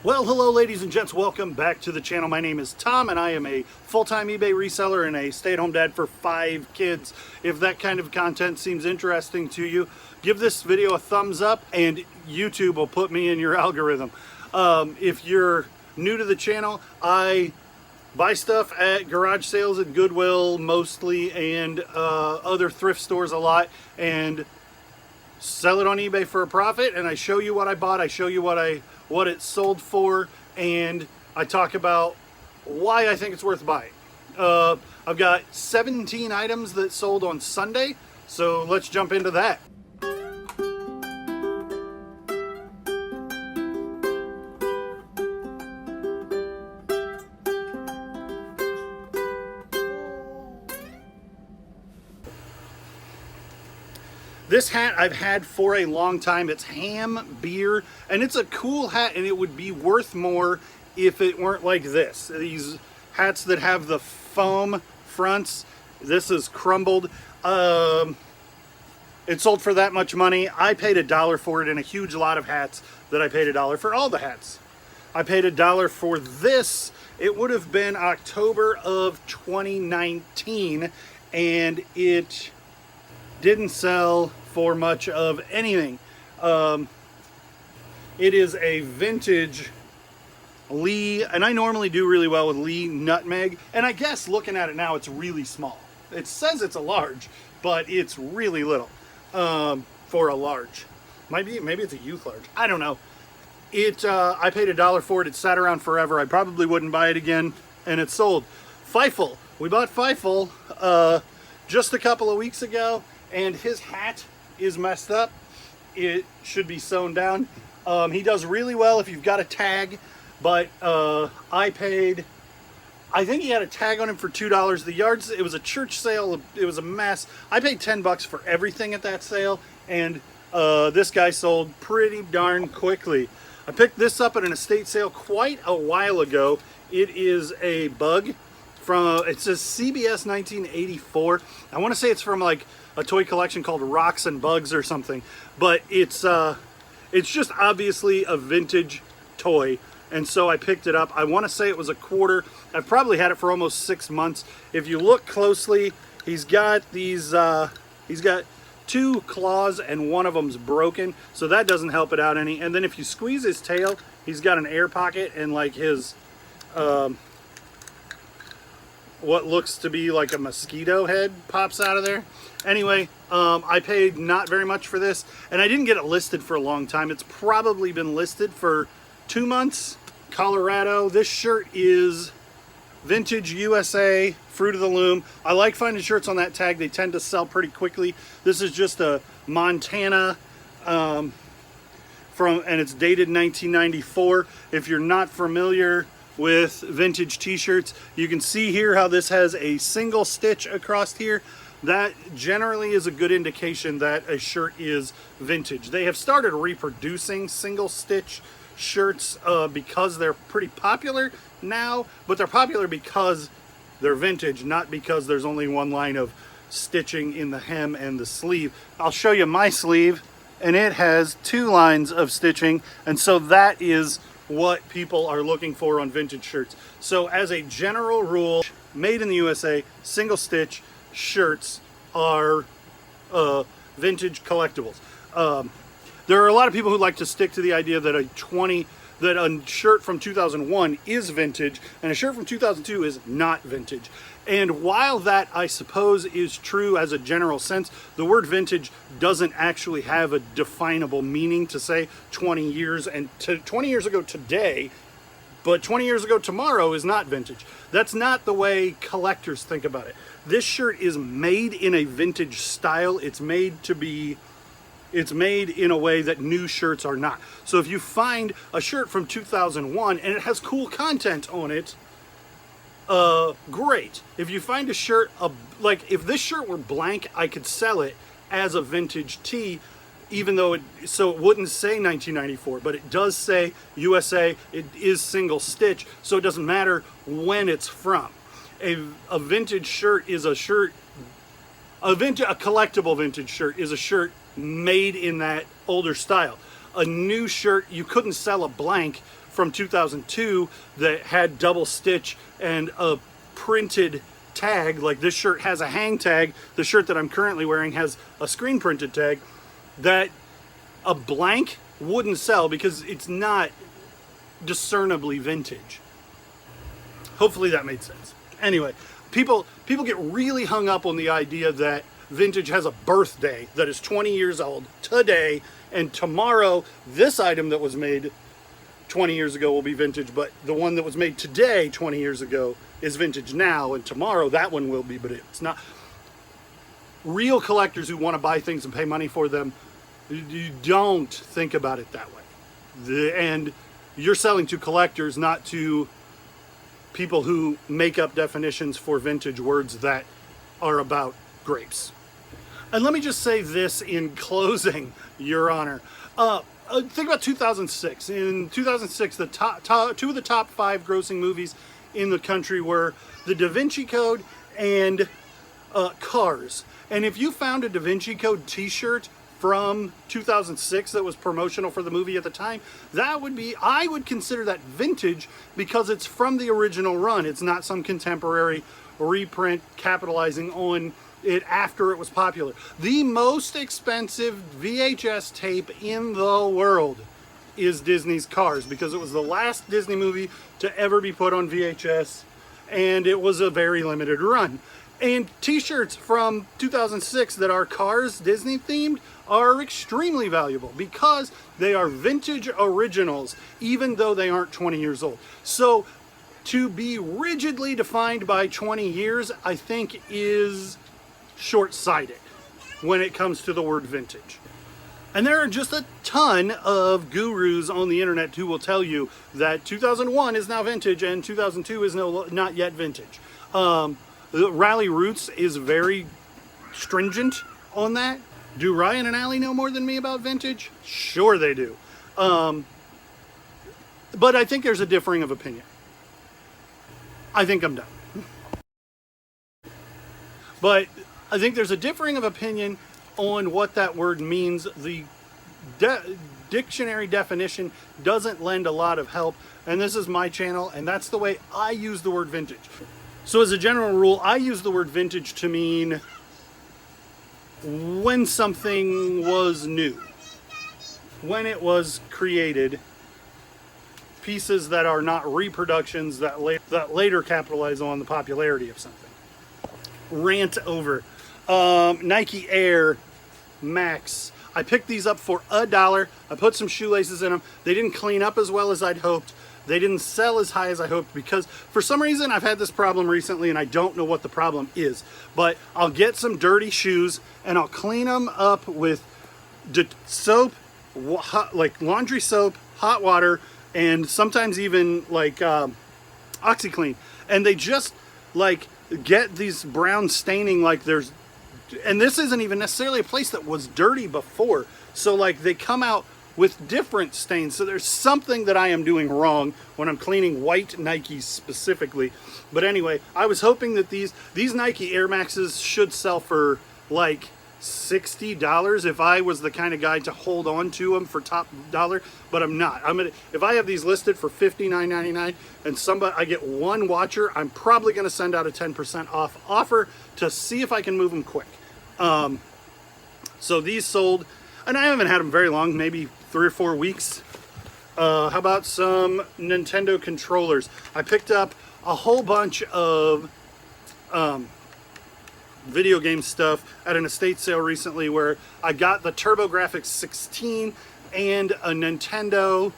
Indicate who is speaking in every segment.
Speaker 1: Well, hello ladies and gents, welcome back to the channel. My name is Tom and I am a full-time eBay reseller and a stay-at-home dad for 5 kids. If that kind of content seems interesting to you, give this video a thumbs up and YouTube will put me in your algorithm. If you're new to the channel, I buy stuff at garage sales at Goodwill mostly and other thrift stores a lot, and sell it on eBay for a profit, and I show you what I bought, I show you what it sold for, and I talk about why I think it's worth buying. I've got 17 items that sold on Sunday, so let's jump into that. This hat I've had for a long time. It's ham beer, and it's a cool hat, and it would be worth more if it weren't like this. These hats that have the foam fronts, this is crumbled. It sold for that much money. I paid $1 for it in a huge lot of hats that I paid $1 for all the hats. I paid $1 for this. It would have been October of 2019, and it didn't sell for much of anything. It is a vintage Lee, and I normally do really well with Lee nutmeg, and I guess looking at it now it's really small. It says it's a large, but it's really little for a large. Maybe it's a youth large, I don't know. I paid $1 for it. It sat around forever. I probably wouldn't buy it again, and it sold. Feifel, we bought Feifel just a couple of weeks ago, and his hat is messed up. It should be sewn down. He does really well if you've got a tag, but I think he had a tag on him for $2. The yards, it was a church sale, it was a mess. I paid 10 bucks for everything at that sale, and this guy sold pretty darn quickly. I picked this up at an estate sale quite a while ago. It is a bug from, it says CBS 1984. I want to say it's from like a toy collection called Rocks and Bugs or something, but it's just obviously a vintage toy, and so I picked it up. I want to say it was $1/4. I've probably had it for almost 6 months. If you look closely, he's got these he's got 2 claws and one of them's broken, so that doesn't help it out any. And then if you squeeze his tail, he's got an air pocket, and like his what looks to be like a mosquito head pops out of there. Anyway, I paid not very much for this, and I didn't get it listed for a long time. It's probably been listed for 2 months. Colorado. This shirt is Vintage USA, Fruit of the Loom. I like finding shirts on that tag. They tend to sell pretty quickly. This is just a Montana and it's dated 1994. If you're not familiar with vintage t-shirts, you can see here how this has a single stitch across here. That generally is a good indication that a shirt is vintage. They have started reproducing single stitch shirts because they're pretty popular now, but they're popular because they're vintage, not because there's only one line of stitching in the hem and the sleeve. I'll show you my sleeve, and it has 2 lines of stitching, and so that is what people are looking for on vintage shirts. So as a general rule, made in the USA, single stitch shirts are vintage collectibles. There are a lot of people who like to stick to the idea that a shirt from 2001 is vintage and a shirt from 2002 is not vintage. And while that, I suppose, is true as a general sense, the word vintage doesn't actually have a definable meaning to say 20 years and 20 years ago today, but 20 years ago tomorrow is not vintage. That's not the way collectors think about it. This shirt is made in a vintage style. It's made in a way that new shirts are not. So if you find a shirt from 2001 and it has cool content on it, great. If you find a shirt, like if this shirt were blank, I could sell it as a vintage tee, even though it wouldn't say 1994, but it does say USA. It is single stitch, so it doesn't matter when it's from. A vintage shirt is a shirt. A collectible vintage shirt is a shirt made in that older style. A new shirt, you couldn't sell a blank from 2002 that had double stitch and a printed tag. Like this shirt has a hang tag. The shirt that I'm currently wearing has a screen printed tag. That a blank wouldn't sell because it's not discernibly vintage. Hopefully that made sense. Anyway, people get really hung up on the idea that vintage has a birthday that is 20 years old today, and tomorrow this item that was made 20 years ago will be vintage, but the one that was made today 20 years ago is vintage now, and tomorrow that one will be, but it's not. Real collectors who want to buy things and pay money for them, you don't think about it that way. And you're selling to collectors, not to people who make up definitions for vintage words that are about grapes. And let me just say this in closing, Your Honor. Think about 2006. In 2006, the two of the top 5 grossing movies in the country were The Da Vinci Code and Cars. And if you found a Da Vinci Code t-shirt from 2006 that was promotional for the movie at the time, that would be, I would consider that vintage because it's from the original run. It's not some contemporary reprint capitalizing on it after it was popular. The most expensive VHS tape in the world is Disney's Cars because it was the last Disney movie to ever be put on VHS, and it was a very limited run. And t-shirts from 2006 that are Cars Disney themed are extremely valuable because they are vintage originals, even though they aren't 20 years old. So to be rigidly defined by 20 years, I think is short-sighted when it comes to the word vintage. And there are just a ton of gurus on the internet who will tell you that 2001 is now vintage and 2002 is not yet vintage. Rally Roots is very stringent on that. Do Ryan and Allie know more than me about vintage? Sure they do. But I think there's a differing of opinion. I think I'm done. But I think there's a differing of opinion on what that word means. The dictionary definition doesn't lend a lot of help, and this is my channel, and that's the way I use the word vintage. So as a general rule, I use the word vintage to mean when something was new, when it was created, pieces that are not reproductions that later capitalize on the popularity of something. Rant over. Nike Air Max. I picked these up for $1. I put some shoelaces in them. They didn't clean up as well as I'd hoped. They didn't sell as high as I hoped because for some reason I've had this problem recently and I don't know what the problem is. But I'll get some dirty shoes and I'll clean them up with soap, like laundry soap, hot water, and sometimes even like OxyClean. And they just like get these brown staining like there's, and this isn't even necessarily a place that was dirty before. So like they come out with different stains. So there's something that I am doing wrong when I'm cleaning white Nikes specifically. But anyway, I was hoping that these Nike Air Maxes should sell for like $60 if I was the kind of guy to hold on to them for top dollar, but I'm not. If I have these listed for $59.99 and I get one watcher, I'm probably going to send out a 10% off offer to see if I can move them quick. So these sold, and I haven't had them very long, maybe 3 or 4 weeks. How about some Nintendo controllers? I picked up a whole bunch of video game stuff at an estate sale recently where I got the TurboGrafx 16 and a Nintendo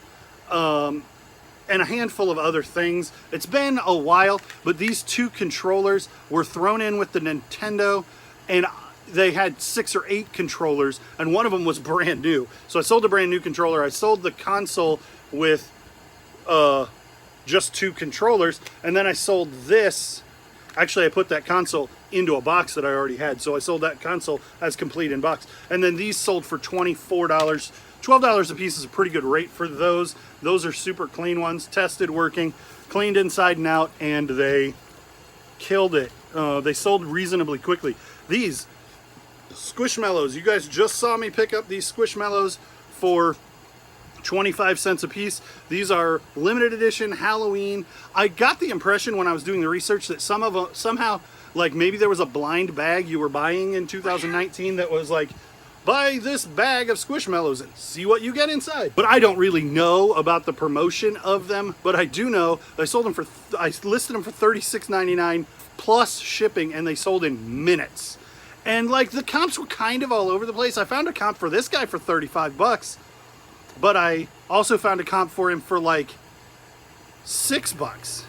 Speaker 1: and a handful of other things. It's been a while, but these 2 controllers were thrown in with the Nintendo, and they had 6 or 8 controllers, and one of them was brand new. So I sold a brand new controller. I sold the console with just 2 controllers, and then I sold this. Actually, I put that console into a box that I already had, so I sold that console as complete in box. And then these sold for $24. $12 a piece is a pretty good rate for those. Those are super clean ones, tested, working, cleaned inside and out, and they killed it. They sold reasonably quickly. These Squishmallows, you guys just saw me pick up these Squishmallows for 25 cents a piece. These are limited edition Halloween. I got the impression when I was doing the research that some of them, somehow, like maybe there was a blind bag you were buying in 2019 that was like, buy this bag of Squishmallows and see what you get inside. But I don't really know about the promotion of them, but I do know I sold them for, I listed them for $36.99 plus shipping, and they sold in minutes. And like the comps were kind of all over the place. I found a comp for this guy for 35 bucks, but I also found a comp for him for like $6.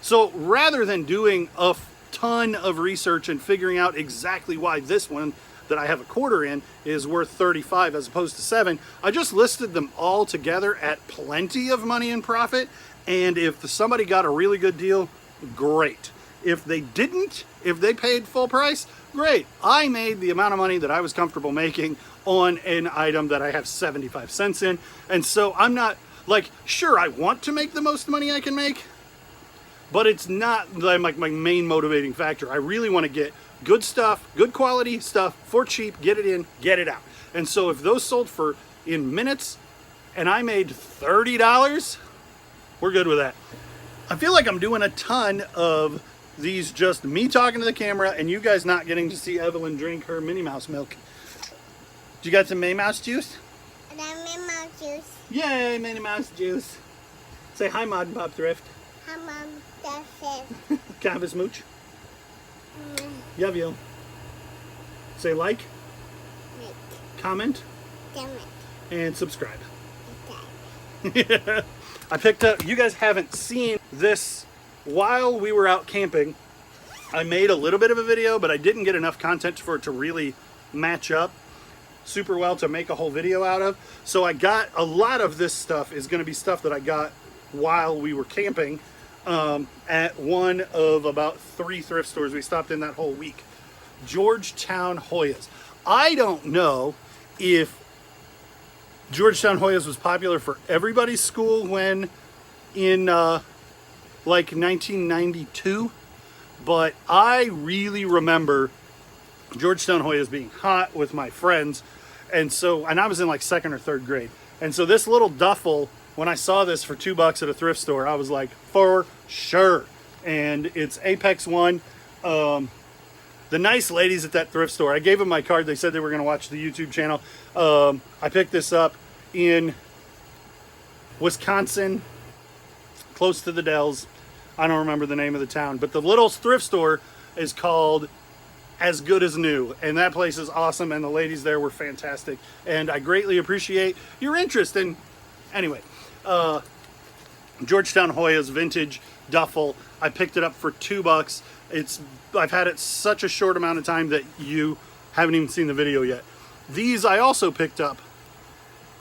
Speaker 1: So rather than doing a ton of research and figuring out exactly why this one that I have a quarter in is worth 35 as opposed to 7, I just listed them all together at plenty of money in profit. And if somebody got a really good deal, great. If they didn't, if they paid full price, great. I made the amount of money that I was comfortable making on an item that I have 75 cents in. And so I'm not like, sure, I want to make the most money I can make, but it's not like my main motivating factor. I really want to get good stuff, good quality stuff for cheap, get it in, get it out. And so if those sold for in minutes and I made $30, we're good with that. I feel like I'm doing a ton of these just me talking to the camera and you guys not getting to see Evelyn drink her Minnie Mouse milk. You got some Minnie Mouse juice?
Speaker 2: I got Minnie Mouse juice.
Speaker 1: Yay, Minnie Mouse juice. Say hi, Mod and Pop Thrift.
Speaker 2: Hi, Mom. That's it.
Speaker 1: Can I have a smooch? Love you. Say like, comment, and subscribe.
Speaker 2: Okay.
Speaker 1: I picked up, you guys haven't seen this while we were out camping. I made a little bit of a video, but I didn't get enough content for it to really match up super well to make a whole video out of. So I got a lot of this stuff is going to be stuff that I got while we were camping at one of about 3 thrift stores we stopped in that whole week. Georgetown Hoyas. I don't know if Georgetown Hoyas was popular for everybody's school when in like 1992, but I really remember Georgetown Hoyas being hot with my friends. And I was in like 2nd or 3rd grade. And so this little duffel, when I saw this for $2 at a thrift store, I was like, for sure. And it's Apex One. The nice ladies at that thrift store, I gave them my card. They said they were going to watch the YouTube channel. I picked this up in Wisconsin, close to the Dells. I don't remember the name of the town, but the little thrift store is called As Good As New, and that place is awesome, and the ladies there were fantastic, and I greatly appreciate your interest. And anyway, Georgetown Hoyas vintage duffel, I picked it up for $2. I've had it such a short amount of time that you haven't even seen the video yet. These I also picked up.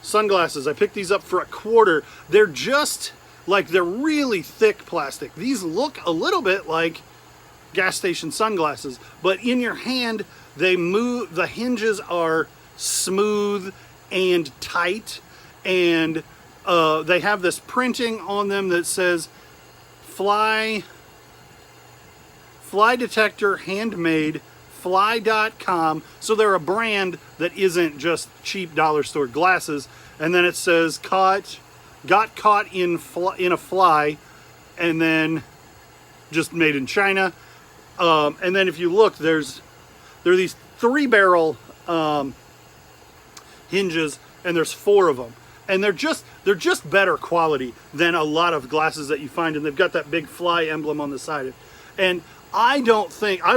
Speaker 1: Sunglasses, I picked these up for $1. They're just like, they're really thick plastic. These look a little bit like gas station sunglasses, but in your hand they move. The hinges are smooth and tight, and they have this printing on them that says fly detector handmade fly.com. So they're a brand that isn't just cheap dollar store glasses. And then it says got caught in a fly, and then just made in China. And then if you look, there are these 3-barrel hinges, and there's 4 of them, and they're just better quality than a lot of glasses that you find, and they've got that big fly emblem on the side. And I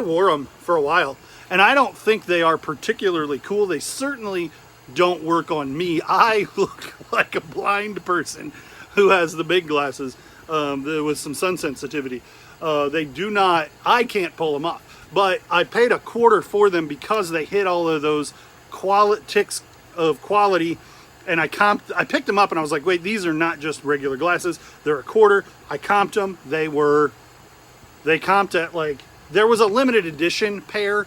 Speaker 1: wore them for a while, and I don't think they are particularly cool. They certainly don't work on me. I look like a blind person who has the big glasses with some sun sensitivity. They do not, I can't pull them off, but I paid $1 for them because they hit all of those ticks of quality. And I picked them up and I was like, wait, these are not just regular glasses. They're $1. I comped them. They comped at like, there was a limited edition pair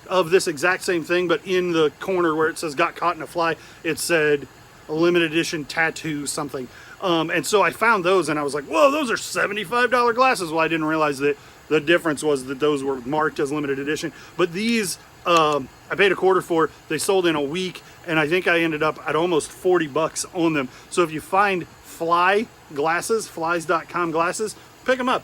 Speaker 1: of this exact same thing, but in the corner where it says got caught in a fly, it said a limited edition tattoo something. And so I found those and I was like, whoa, those are $75 glasses. Well, I didn't realize that the difference was that those were marked as limited edition. But these, I paid $1 for. They sold in a week, and I think I ended up at almost 40 bucks on them. So if you find fly glasses, flies.com glasses, pick them up.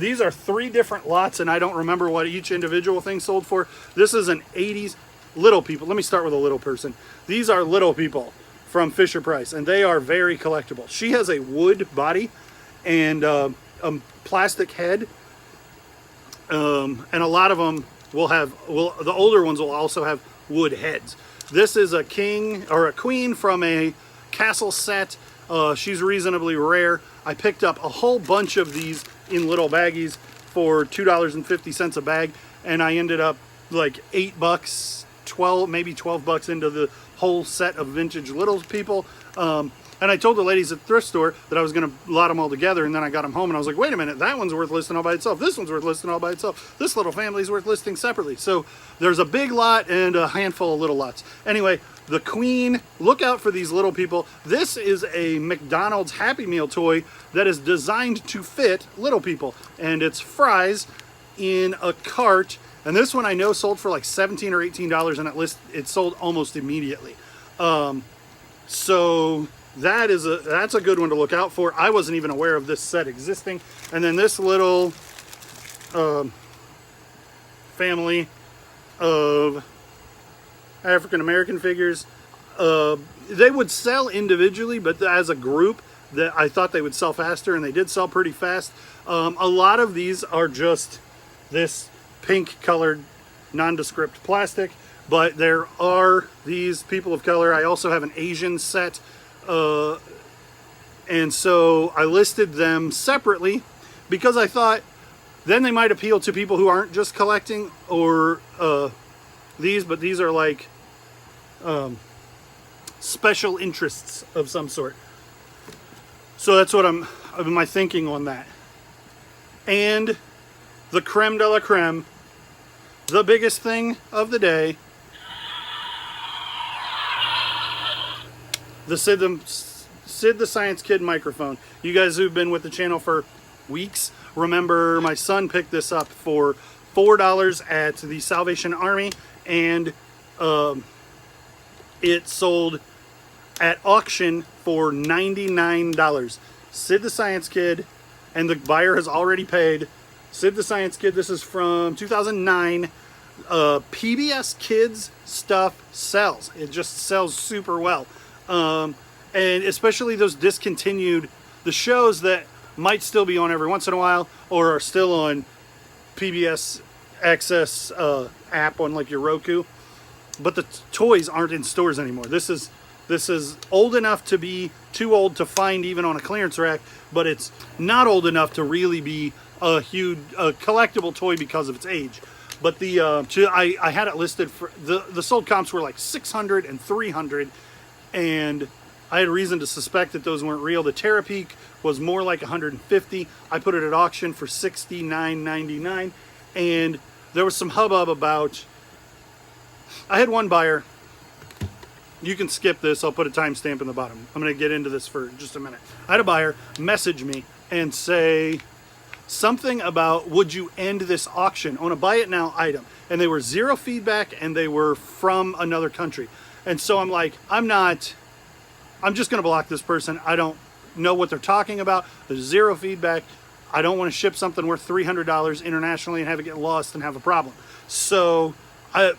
Speaker 1: These are 3 different lots, and I don't remember what each individual thing sold for. This is an 80s little people. Let me start with a little person. These are little people from Fisher Price, and they are very collectible. She has a wood body and a plastic head, and a lot of them will have, the older ones will also have wood heads. This is a king or a queen from a castle set. She's reasonably rare. I picked up a whole bunch of these in little baggies for $2.50 a bag, and I ended up like $8, 12, maybe 12 bucks into the whole set of vintage little people. And I told the ladies at the thrift store that I was going to lot them all together, and then I got them home and I was like, wait a minute, that one's worth listing all by itself. This one's worth listing all by itself. This little family's worth listing separately. So there's a big lot and a handful of little lots. Anyway, the queen, look out for these little people. This is a McDonald's Happy Meal toy that is designed to fit little people, and it's fries in a cart. And this one I know sold for like $17 or $18, and it sold almost immediately. So that's a good one to look out for. I wasn't even aware of this set existing. And then this little family of African American figures, they would sell individually, but as a group, that I thought they would sell faster, and they did sell pretty fast. A lot of these are just this pink colored nondescript plastic, but there are these people of color. I also have an Asian set, and so I listed them separately because I thought then they might appeal to people who aren't just collecting or these, but these are like special interests of some sort. So that's what my thinking on that. And the creme de la creme, the biggest thing of the day, the Sid the Science Kid microphone. You guys who've been with the channel for weeks remember my son picked this up for $4 at the Salvation Army, and it sold at auction for $99. Sid the Science Kid, and the buyer has already paid. Sid the Science Kid, this is from 2009. PBS Kids stuff sells. It just sells super well. And especially those discontinued, the shows that might still be on every once in a while or are still on PBS Access app on like your Roku, but the toys aren't in stores anymore. This is old enough to be too old to find even on a clearance rack, but it's not old enough to really be a huge collectible toy because of its age. But I had it listed for the sold comps were like 600 and 300, and I had reason to suspect that those weren't real. The Terapeak was more like 150. I put it at auction for $69.99, and there was some hubbub about. I had one buyer. You can skip this. I'll put a timestamp in the bottom. I'm going to get into this for just a minute. I had a buyer message me and say something about, would you end this auction on a buy it now item? And they were zero feedback, and they were from another country. And so I'm like, I'm just going to block this person. I don't know what they're talking about. There's zero feedback. I don't want to ship something worth $300 internationally and have it get lost and have a problem. So I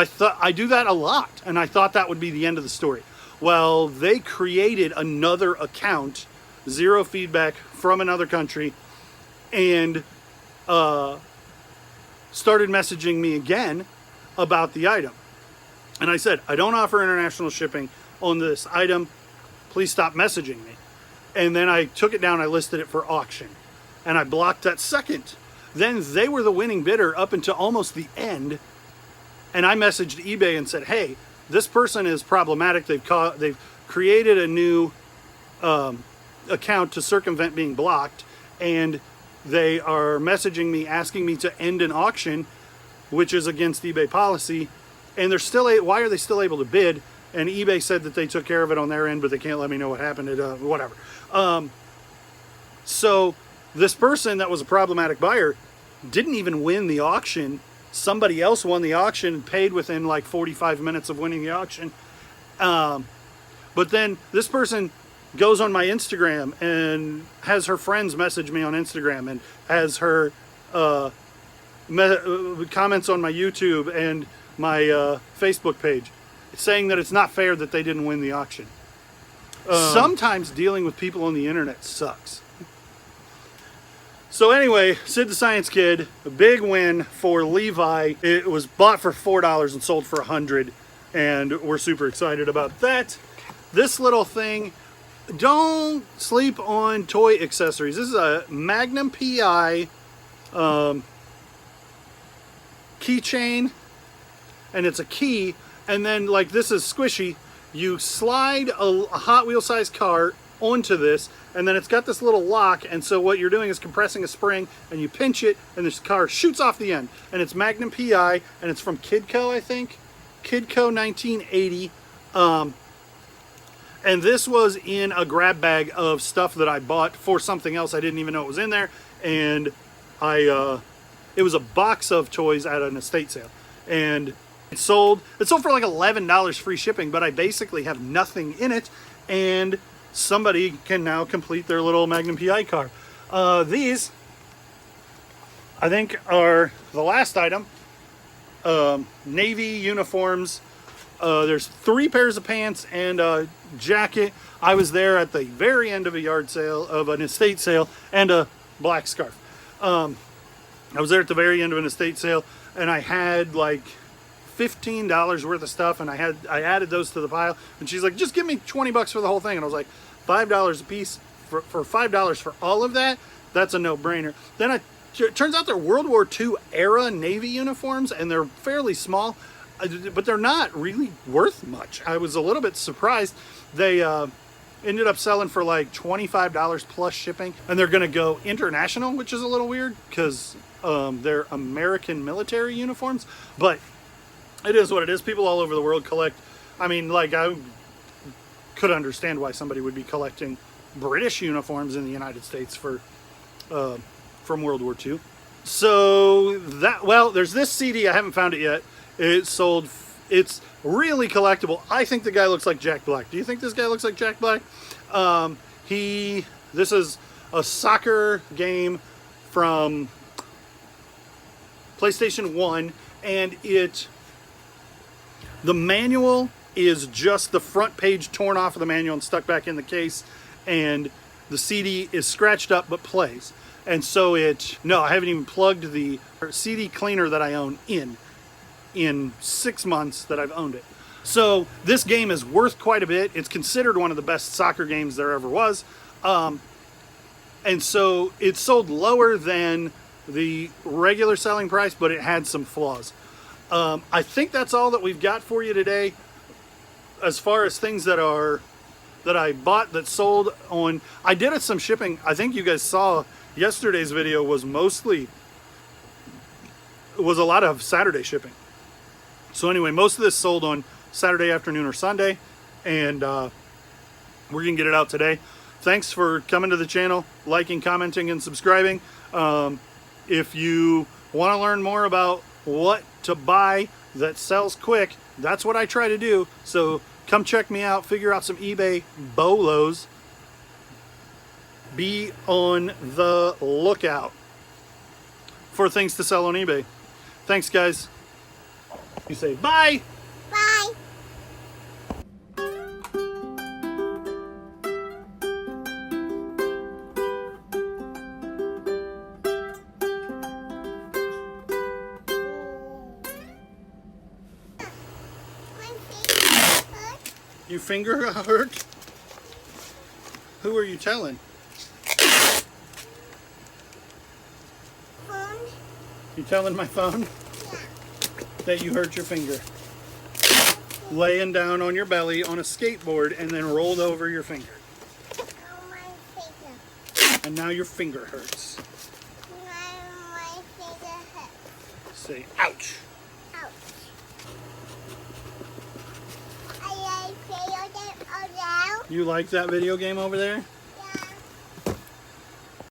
Speaker 1: thought I do that a lot, and I thought that would be the end of the story. Well, they created another account, zero feedback, from another country, and started messaging me again about the item. And I said, I don't offer international shipping on this item. Please stop messaging me. And then I took it down. I listed it for auction, and I blocked that second. Then they were the winning bidder up until almost the end. And I messaged eBay and said, hey, this person is problematic. They've created a new account to circumvent being blocked, and they are messaging me asking me to end an auction, which is against eBay policy. And they're still, why are they still able to bid? And eBay said that they took care of it on their end, but they can't let me know what happened. Whatever. So this person that was a problematic buyer didn't even win the auction. Somebody else won the auction and paid within like 45 minutes of winning the auction. But then this person goes on my Instagram and has her friends message me on Instagram and has her comments on my YouTube and my Facebook page saying that it's not fair that they didn't win the auction. Sometimes dealing with people on the internet sucks. So anyway, Sid the Science Kid, a big win for Levi. It was bought for $4 and sold for $100, and we're super excited about that. This little thing, don't sleep on toy accessories. This is a Magnum Pi keychain, and it's a key, and then like this is squishy. You slide a Hot Wheel sized car onto this, and then it's got this little lock, and so what you're doing is compressing a spring, and you pinch it, and this car shoots off the end. And it's Magnum Pi, and it's from Kidco, I think. Kidco 1980. And this was in a grab bag of stuff that I bought for something else. I didn't even know it was in there, and it was a box of toys at an estate sale, and it sold for like $11 free shipping, but I basically have nothing in it, and somebody can now complete their little Magnum Pi car. These, I think, are the last item. Navy uniforms. There's 3 pairs of pants and a jacket. I was there at the very end of a yard sale, of an estate sale, and a black scarf. I was there at the very end of an estate sale, and I had like $15 worth of stuff, and I added those to the pile, and she's like, just give me $20 for the whole thing. And I was like, $5 a piece for $5 for all of that? That's a no-brainer. Then it turns out they're World War II era Navy uniforms, and they're fairly small, but they're not really worth much. I was a little bit surprised. They ended up selling for like $25 plus shipping, and they're going to go international, which is a little weird because they're American military uniforms, but it is what it is. People all over the world collect. I mean, like, I could understand why somebody would be collecting British uniforms in the United States from World War II. So that, well, there's this CD. I haven't found it yet. It's really collectible. I think the guy looks like Jack Black. Do you think this guy looks like Jack Black? This is a soccer game from PlayStation 1, and the manual is just the front page torn off of the manual and stuck back in the case, and the CD is scratched up but plays. And so no, I haven't even plugged the CD cleaner that I own in 6 months that I've owned it. So this game is worth quite a bit. It's considered one of the best soccer games there ever was. And so it sold lower than the regular selling price, but it had some flaws. I think that's all that we've got for you today. As far as things that I bought that sold on, I did some shipping. I think you guys saw yesterday's video was a lot of Saturday shipping. So anyway, most of this sold on Saturday afternoon or Sunday, and we're gonna get it out today. Thanks for coming to the channel, liking, commenting, and subscribing. If you want to learn more about what to buy that sells quick, that's what I try to do. So come check me out, figure out some eBay bolos. Be on the lookout for things to sell on eBay. Thanks, guys. You say bye.
Speaker 2: Bye.
Speaker 1: Your finger hurt? Who are you telling?
Speaker 2: Phone?
Speaker 1: You telling my phone
Speaker 2: Yeah.
Speaker 1: that you hurt your finger? Laying down on your belly on a skateboard and then rolled over your finger.
Speaker 2: Oh, my finger.
Speaker 1: And now your finger hurts.
Speaker 2: My finger hurts.
Speaker 1: Say ouch.
Speaker 2: Ouch. I like video game over there.
Speaker 1: You like that video game over there?